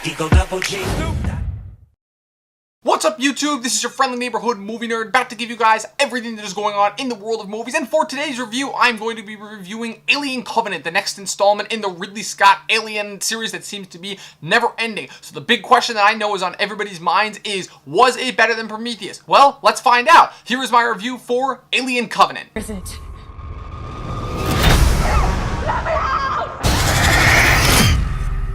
Eagle Double G. What's up YouTube? This is your friendly neighborhood movie nerd, back to give you guys everything that is going on in the world of movies. And for today's review, I'm going to be reviewing Alien Covenant, the next installment in the Ridley Scott Alien series that seems to be never ending. So the big question that I know is on everybody's minds is, was it better than Prometheus? Well, let's find out. Here is my review for Alien Covenant. Is it?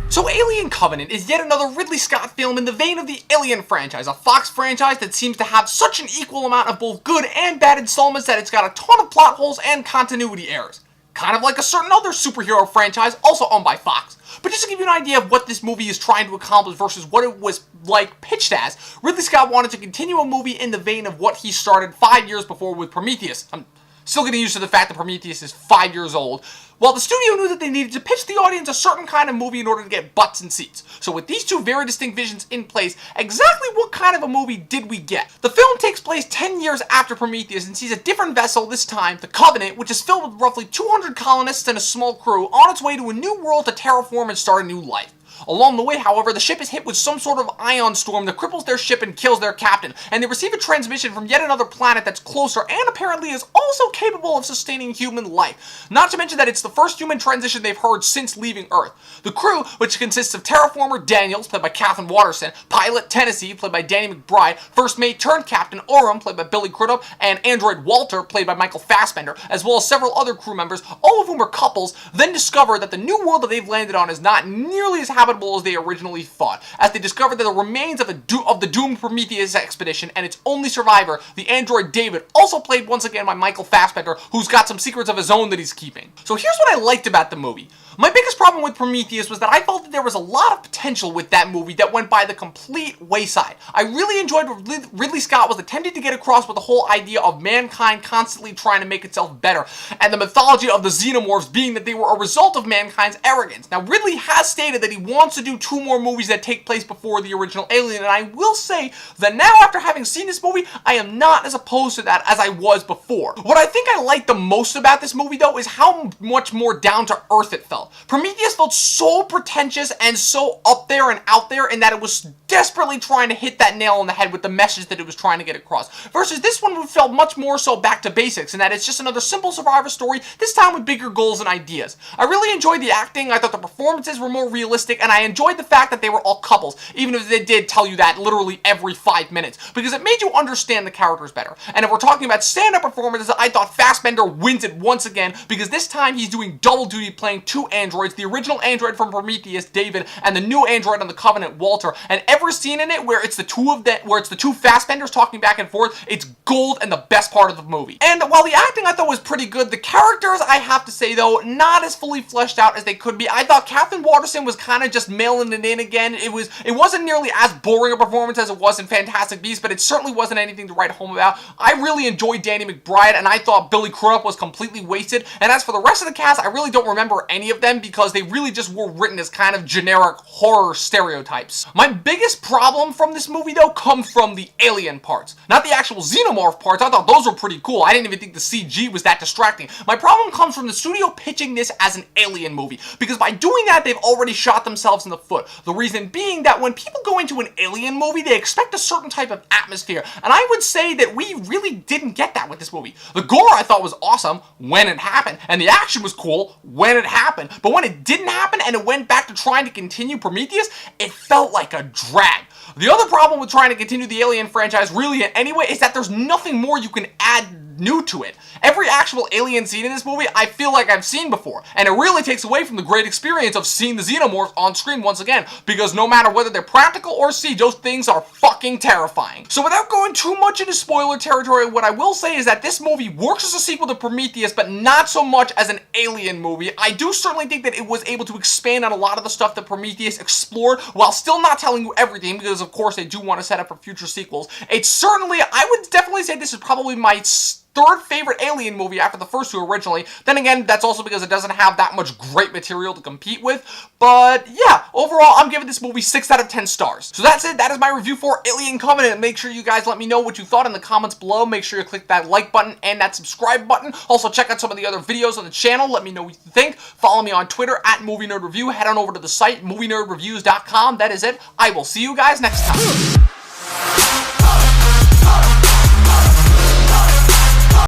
So Alien Covenant is yet another Ridley Scott film in the vein of the Alien franchise, a Fox franchise that seems to have such an equal amount of both good and bad installments that it's got a ton of plot holes and continuity errors. Kind of like a certain other superhero franchise also owned by Fox. But just to give you an idea of what this movie is trying to accomplish versus what it was like pitched as, Ridley Scott wanted to continue a movie in the vein of what he started 5 years before with Prometheus. I'm still getting used to the fact that Prometheus is 5 years old. Well, the studio knew that they needed to pitch the audience a certain kind of movie in order to get butts in seats. So with these two very distinct visions in place, exactly what kind of a movie did we get? The film takes place 10 years after Prometheus and sees a different vessel this time, the Covenant, which is filled with roughly 200 colonists and a small crew on its way to a new world to terraform and start a new life. Along the way, however, the ship is hit with some sort of ion storm that cripples their ship and kills their captain, and they receive a transmission from yet another planet that's closer and apparently is also capable of sustaining human life. Not to mention that it's the first human transition they've heard since leaving Earth. The crew, which consists of terraformer Daniels, played by Katherine Waterston, pilot Tennessee, played by Danny McBride, first mate turned captain Oram, played by Billy Crudup, and android Walter, played by Michael Fassbender, as well as several other crew members, all of whom are couples, then discover that the new world that they've landed on is not nearly as habitable as they originally thought, as they discover that the remains of the doomed Prometheus expedition and its only survivor, the android David, also played once again by Michael Fassbender, who's got some secrets of his own that he's keeping. So here's what I liked about the movie. My biggest problem with Prometheus was that I felt that there was a lot of potential with that movie that went by the complete wayside. I really enjoyed what Ridley Scott was attempting to get across with the whole idea of mankind constantly trying to make itself better, and the mythology of the xenomorphs being that they were a result of mankind's arrogance. Now, Ridley has stated that he wants to do 2 more movies that take place before the original Alien, and I will say that now, after having seen this movie, I am not as opposed to that as I was before. What I think I liked the most about this movie, though, is how much more down to earth it felt. Prometheus felt so pretentious and so up there and out there in that it was desperately trying to hit that nail on the head with the message that it was trying to get across. Versus this one felt much more so back to basics in that it's just another simple survivor story, this time with bigger goals and ideas. I really enjoyed the acting, I thought the performances were more realistic, and I enjoyed the fact that they were all couples, even if they did tell you that literally every 5 minutes, because it made you understand the characters better. And if we're talking about stand-up performances, I thought Fassbender wins it once again, because this time he's doing double duty playing 2 androids, the original android from Prometheus, David, and the new android on the Covenant, Walter. And every scene in it where it's the two Fassbenders talking back and forth, it's gold and the best part of the movie. And while the acting I thought was pretty good, the characters, I have to say though, not as fully fleshed out as they could be. I thought Katherine Waterston was kind of just mailing it in again. It wasn't nearly as boring a performance as it was in Fantastic Beasts, but it certainly wasn't anything to write home about. I really enjoyed Danny McBride, and I thought Billy Crudup was completely wasted. And as for the rest of the cast, I really don't remember any of them because they really just were written as kind of generic horror stereotypes. My biggest problem from this movie, though, comes from the alien parts. Not the actual xenomorph parts. I thought those were pretty cool. I didn't even think the CG was that distracting. My problem comes from the studio pitching this as an alien movie, because by doing that, they've already shot themselves in the foot. The reason being that when people go into an alien movie, they expect a certain type of atmosphere, and I would say that we really didn't get that with this movie. The gore I thought was awesome when it happened, and the action was cool when it happened, but when it didn't happen and it went back to trying to continue Prometheus, it felt like a drag. The other problem with trying to continue the Alien franchise really in any way is that there's nothing more you can add new to it. Every actual alien scene in this movie I feel like I've seen before, and it really takes away from the great experience of seeing the xenomorphs on screen once again, because no matter whether they're practical or CG, those things are fucking terrifying. So without going too much into spoiler territory, what I will say is that this movie works as a sequel to Prometheus, but not so much as an alien movie. I do certainly think that it was able to expand on a lot of the stuff that Prometheus explored, while still not telling you everything, because of course they do want to set up for future sequels. It's certainly, I would definitely say this is probably my third favorite Alien movie after the first two originally. Then again, that's also because it doesn't have that much great material to compete with. But yeah, overall, I'm giving this movie 6 out of 10 stars. So that's it. That is my review for Alien Covenant. Make sure you guys let me know what you thought in the comments below. Make sure you click that like button and that subscribe button. Also, check out some of the other videos on the channel. Let me know what you think. Follow me on Twitter at Movie Nerd Review. Head on over to the site, movienerdreviews.com. That is it. I will see you guys next time.